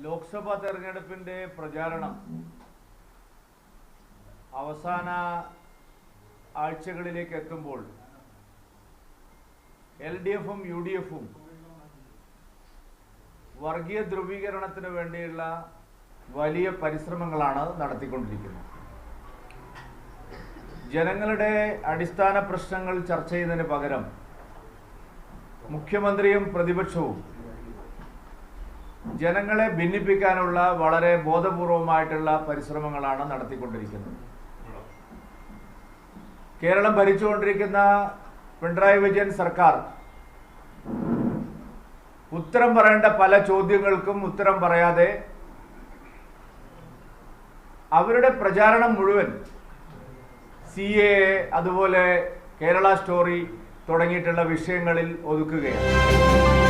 ലോക്സഭാ തെരഞ്ഞെടുപ്പിന്റെ പ്രചാരണം അവസാന ആഴ്ചകളിലേക്ക് എത്തുമ്പോൾ LDFും UDFും വർഗീയ ധ്രുവീകരണത്തിന് വേണ്ടിയുള്ള വലിയ പരിശ്രമങ്ങളാണ് നടത്തിക്കൊണ്ടിരിക്കുന്നത്. ജനങ്ങളുടെ അടിസ്ഥാന പ്രശ്നങ്ങൾ ചർച്ച ചെയ്യുന്നതിന് പകരം മുഖ്യമന്ത്രിയും പ്രതിപക്ഷവും ജനങ്ങളെ ഭിന്നിപ്പിക്കാനുള്ള വളരെ ബോധപൂർവമായിട്ടുള്ള പരിശ്രമങ്ങളാണ് നടത്തിക്കൊണ്ടിരിക്കുന്നത്. കേരളം ഭരിച്ചുകൊണ്ടിരിക്കുന്ന പിണറായി വിജയൻ സർക്കാർ ഉത്തരം പറയേണ്ട പല ചോദ്യങ്ങൾക്കും ഉത്തരം പറയാതെ അവരുടെ പ്രചാരണം മുഴുവൻ CAA അതുപോലെ കേരള സ്റ്റോറി തുടങ്ങിയിട്ടുള്ള വിഷയങ്ങളിൽ ഒതുക്കുകയാണ്.